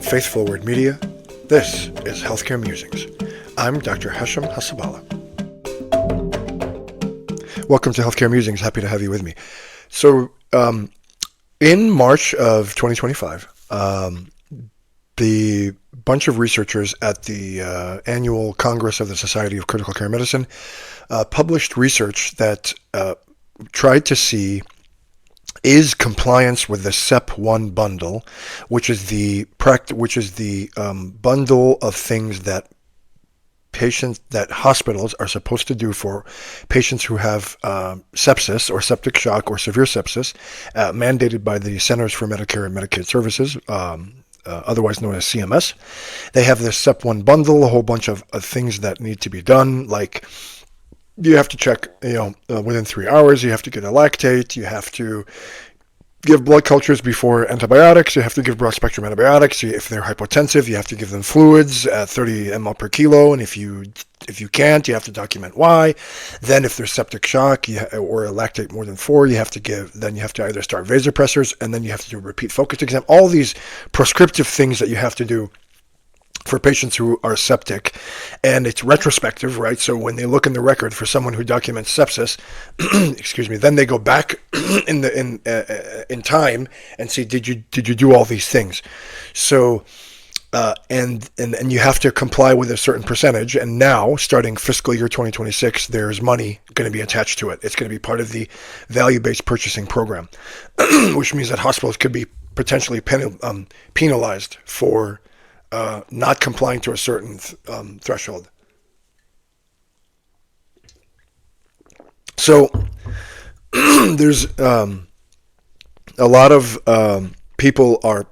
from Faith Forward Media, this is Healthcare Musings. I'm Dr. Hassaballa. Welcome to Healthcare Musings. Happy to have you with me. So, in March of 2025, the bunch of researchers at the annual Congress of the Society of Critical Care Medicine published research that tried to see is compliance with the SEP-1 Bundle, which is the bundle of things that hospitals are supposed to do for patients who have sepsis or septic shock or severe sepsis, mandated by the Centers for Medicare and Medicaid Services, otherwise known as CMS. They have this SEP-1 Bundle, a whole bunch of things that need to be done, like you have to check, within 3 hours, you have to get a lactate, you have to give blood cultures before antibiotics, you have to give broad spectrum antibiotics. If they're hypotensive, you have to give them fluids at 30 ml per kilo, and if you can't, you have to document why. Then if there's septic shock or a lactate more than 4, you have to either start vasopressors, and then you have to do a repeat focus exam. All these prescriptive things that you have to do for patients who are septic, and it's retrospective, right? So when they look in the record for someone who documents sepsis, then they go back in time and see, did you do all these things? So and you have to comply with a certain percentage. And now, starting fiscal year 2026, there's money going to be attached to it. It's going to be part of the value-based purchasing program, which means that hospitals could be potentially penalized for not complying to a certain threshold. So there's a lot of people are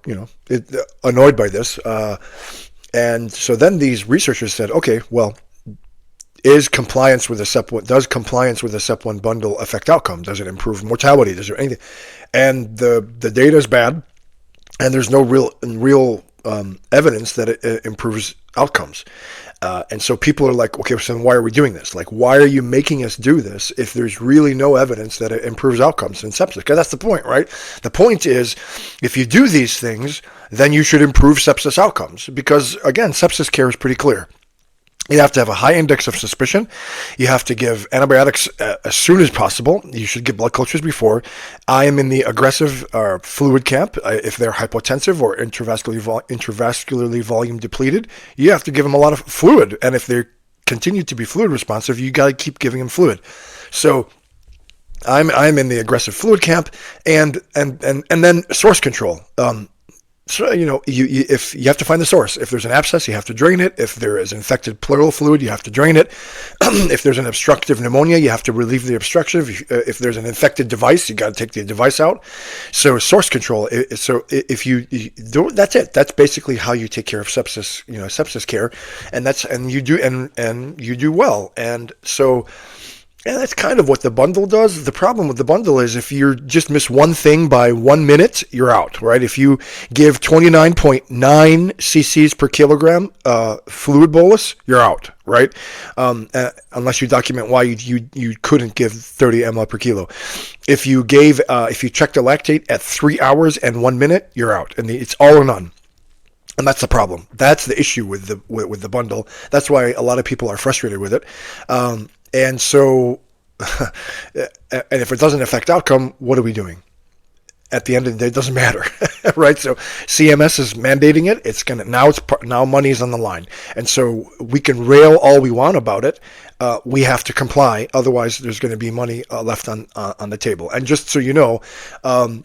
annoyed by this, and so then these researchers said, okay, well, does compliance with the SEP-1 bundle affect outcome? Does it improve mortality? Does there anything? And the data is bad, and there's no real evidence that it improves outcomes. And so people are like, okay, so then why are we doing this? Like, why are you making us do this if there's really no evidence that it improves outcomes in sepsis? Because that's the point, right? The point is, if you do these things, then you should improve sepsis outcomes. Because, again, sepsis care is pretty clear. You have to have a high index of suspicion. You have to give antibiotics as soon as possible. You should give blood cultures before. I am in the aggressive fluid camp. If they're hypotensive or intravascularly volume depleted, you have to give them a lot of fluid. And if they continue to be fluid responsive, you got to keep giving them fluid. So I'm in the aggressive fluid camp, and then source control. So, if you have to find the source. If there's an abscess, you have to drain it. If there is infected pleural fluid, you have to drain it. If there's an obstructive pneumonia, you have to relieve the obstruction. If there's an infected device, you got to take the device out. So source control. So if you do, that's it. That's basically how you take care of sepsis. Sepsis care, and you do well. And so. And that's kind of what the bundle does. The problem with the bundle is if you just miss one thing by 1 minute, you're out, right? If you give 29.9 cc's per kilogram fluid bolus, you're out, right? Unless you document why you couldn't give 30 ml per kilo. If you checked a lactate at 3 hours and 1 minute, you're out, and it's all or none. And that's the problem. That's the issue with the bundle. That's why a lot of people are frustrated with it. And so, and if it doesn't affect outcome, what are we doing? At the end of the day, it doesn't matter, right? So CMS is mandating it. Now money is on the line. And so we can rail all we want about it. We have to comply. Otherwise, there's going to be money left on the table. And just so you know, the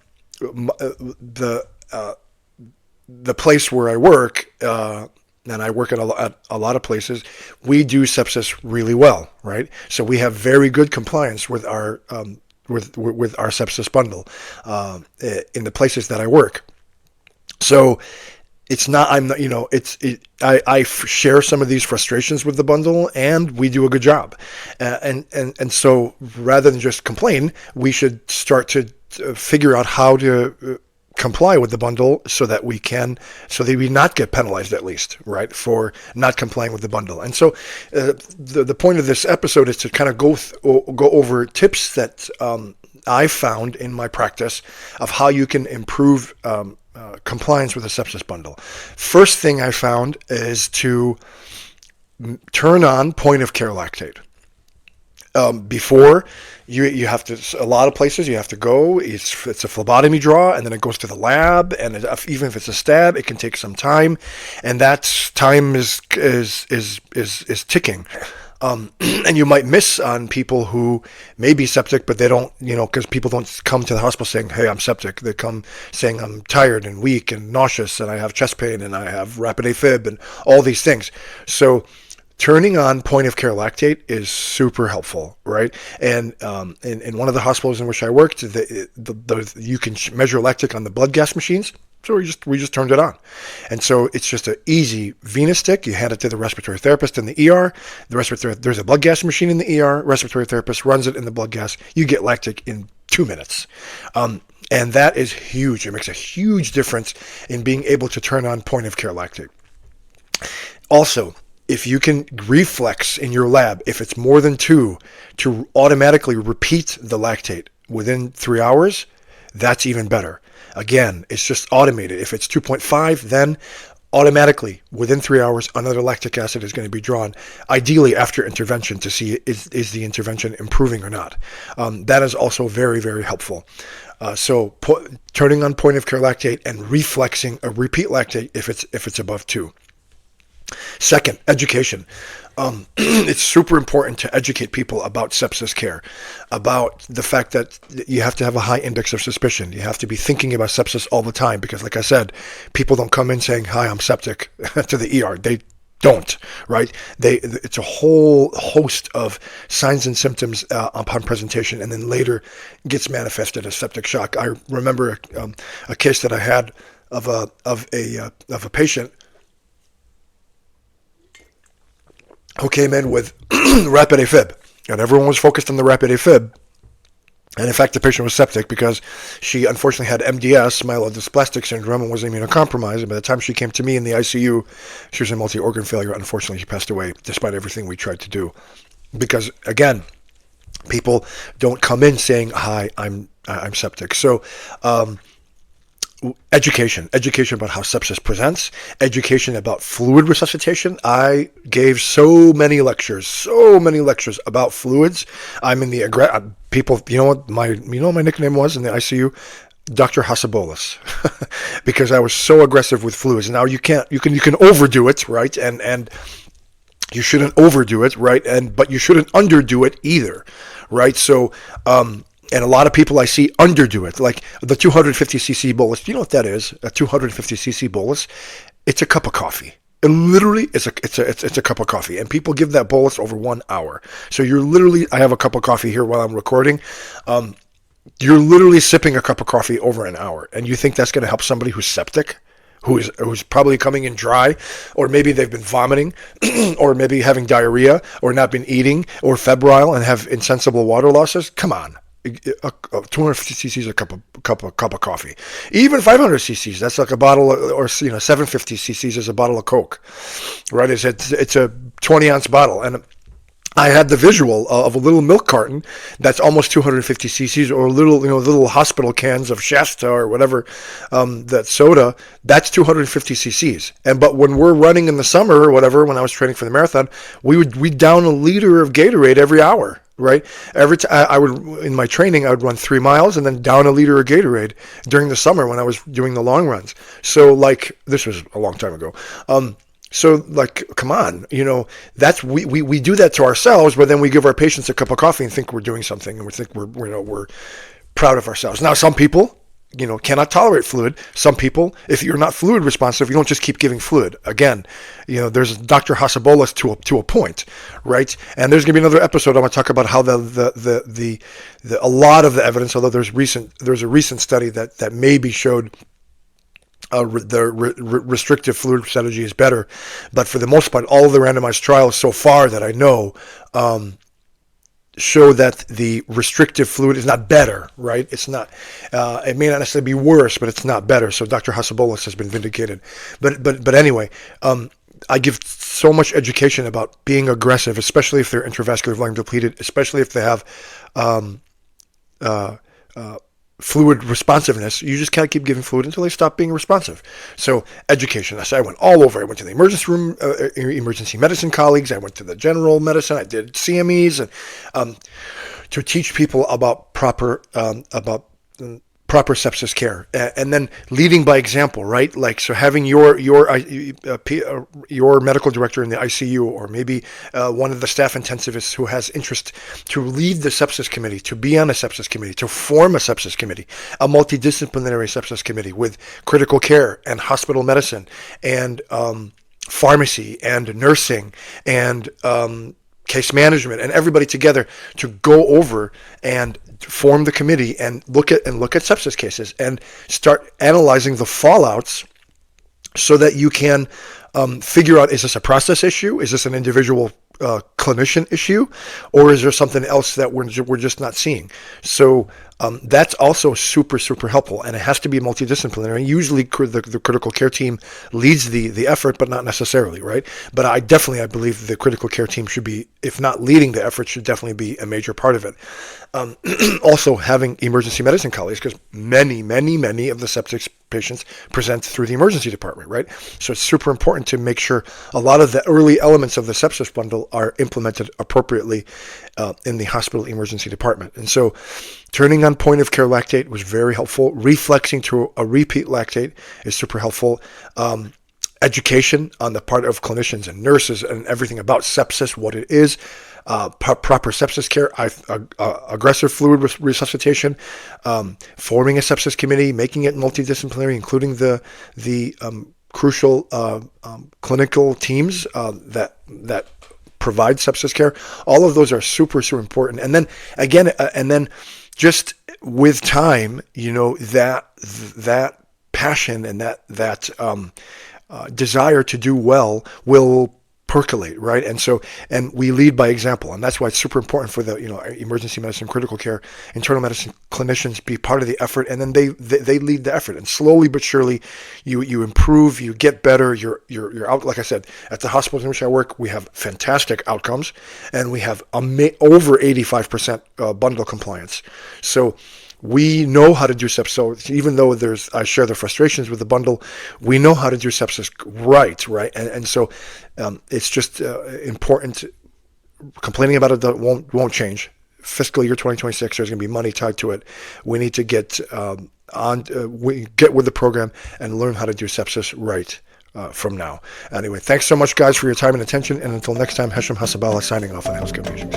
place where I work, and I work at a lot of places, we do sepsis really well, right? So we have very good compliance with our with our sepsis bundle in the places that I work. So it's not, I share some of these frustrations with the bundle, and we do a good job. And so rather than just complain, we should start to figure out how to comply with the bundle so that we not get penalized, at least, right, for not complying with the bundle. And so the point of this episode is to kind of go over tips that I found in my practice of how you can improve compliance with a sepsis bundle. First thing I found is to turn on point of care lactate. Before you have to, a lot of places you have to go. It's a phlebotomy draw, and then it goes to the lab, and even if it's a stab, it can take some time, and that time is ticking. And you might miss on people who may be septic, but they don't, because people don't come to the hospital saying, hey, I'm septic. They come saying I'm tired and weak and nauseous, and I have chest pain, and I have rapid AFib, and all these things. So turning on point of care lactate is super helpful, right? And in one of the hospitals in which I worked, you can measure lactic on the blood gas machines. So we just turned it on. And so it's just an easy venous stick. You hand it to the respiratory therapist in the ER. There's a blood gas machine in the ER. Respiratory therapist runs it in the blood gas. You get lactic in 2 minutes. And that is huge. It makes a huge difference in being able to turn on point of care lactate. Also, if you can reflex in your lab, if it's more than 2, to automatically repeat the lactate within 3 hours, that's even better. Again, it's just automated. If it's 2.5, then automatically within 3 hours, another lactic acid is going to be drawn, ideally after intervention, to see is the intervention improving or not. That is also very, very helpful. So turning on point of care lactate and reflexing a repeat lactate if it's above 2. Second, education. It's super important to educate people about sepsis care, about the fact that you have to have a high index of suspicion. You have to be thinking about sepsis all the time because, like I said, people don't come in saying, hi, I'm septic to the ER. They don't, right? It's a whole host of signs and symptoms upon presentation, and then later gets manifested as septic shock. I remember a case that I had of a patient who came in with rapid AFib, and everyone was focused on the rapid AFib. And in fact, the patient was septic because she unfortunately had MDS, myelodysplastic syndrome, and was immunocompromised. And by the time she came to me in the ICU, she was in multi-organ failure. Unfortunately, she passed away despite everything we tried to do. Because again, people don't come in saying, "Hi, I'm septic." So, education about how sepsis presents, education about fluid resuscitation. I gave so many lectures about fluids. I'm in the people. You know what my nickname was in the ICU? Dr. Hassaballa, because I was so aggressive with fluids. Now you can overdo it, right? And you shouldn't overdo it, right? But you shouldn't underdo it either, right? So. And a lot of people I see underdo it, like the 250cc bolus. Do you know what that is? A 250cc bolus? It's a cup of coffee. It literally is it's a cup of coffee, and people give that bolus over 1 hour. So I have a cup of coffee here while I'm recording. You're literally sipping a cup of coffee over an hour, and you think that's going to help somebody who's septic, who's probably coming in dry, or maybe they've been vomiting, or maybe having diarrhea, or not been eating, or febrile and have insensible water losses? Come on. 250 cc's a cup of coffee. Even 500 cc's, that's like a bottle, or 750 cc's is a bottle of Coke, right? It's a 20-ounce bottle, and I had the visual of a little milk carton that's almost 250 cc's, or little hospital cans of Shasta or whatever, that soda. That's 250 cc's. But when we're running in the summer or whatever, when I was training for the marathon, we'd down a liter of Gatorade every hour. Right. Every time I would, in my training, I would run 3 miles and then down a liter of Gatorade during the summer when I was doing the long runs. So this was a long time ago. Come on, that's we do that to ourselves, but then we give our patients a cup of coffee and think we're doing something, and we think we're proud of ourselves. Now, some people, cannot tolerate fluid. Some people, if you're not fluid responsive, you don't just keep giving fluid. Again, there's Dr. Hassaballa to a point, right? And there's going to be another episode. I'm going to talk about how the a lot of the evidence, although there's a recent study that maybe showed the restrictive fluid strategy is better, but for the most part, all of the randomized trials so far that I know show that the restrictive fluid is not better, right? It's not. It may not necessarily be worse, but it's not better. So Dr. Hassaballa has been vindicated. But anyway, I give so much education about being aggressive, especially if they're intravascular volume depleted, especially if they have fluid responsiveness, you just can't keep giving fluid until they stop being responsive. So education. So I went all over. I went to the emergency room, emergency medicine colleagues. I went to the general medicine. I did CMEs, and to teach people about proper sepsis care, and then leading by example, right? Like, so having your medical director in the ICU, or maybe one of the staff intensivists who has interest, to lead the sepsis committee, to be on a sepsis committee, to form a sepsis committee, a multidisciplinary sepsis committee with critical care and hospital medicine and pharmacy and nursing and case management, and everybody together to go over and form the committee and look at sepsis cases and start analyzing the fallouts, so that you can figure out, is this a process issue? Is this an individual clinician issue? Or is there something else that we're just not seeing? So that's also super, super helpful. And it has to be multidisciplinary. Usually the critical care team leads the effort, but not necessarily, right? But I believe the critical care team should be, if not leading the effort, should definitely be a major part of it. Also having emergency medicine colleagues, because many of the septic patients present through the emergency department, right? So it's super important to make sure a lot of the early elements of the sepsis bundle are implemented appropriately in the hospital emergency department. And so turning on point of care lactate was very helpful. Reflexing to a repeat lactate is super helpful. Education on the part of clinicians and nurses and everything about sepsis, what it is, proper sepsis care, aggressive fluid resuscitation, forming a sepsis committee, making it multidisciplinary, including the crucial clinical teams that provide sepsis care. All of those are super, super important. And then again, just with time, that passion and that desire to do well will percolate, right? And we lead by example, and that's why it's super important for the emergency medicine, critical care, internal medicine clinicians be part of the effort, and then they lead the effort, and slowly but surely you improve, you get better. You're out. Like I said, at the hospitals in which I work, we have fantastic outcomes, and we have over 85% bundle compliance. So we know how to do sepsis. So even though I share the frustrations with the bundle, we know how to do sepsis right? And so it's just important. Complaining about it won't change. Fiscal year 2026, there's going to be money tied to it. We need to get with the program and learn how to do sepsis right from now. Anyway, thanks so much, guys, for your time and attention. And until next time, Hassaballa signing off on Healthcare Musings.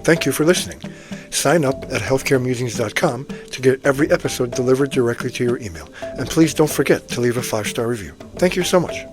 Thank you for listening. Sign up at healthcaremusings.com to get every episode delivered directly to your email. And please don't forget to leave a 5-star review. Thank you so much.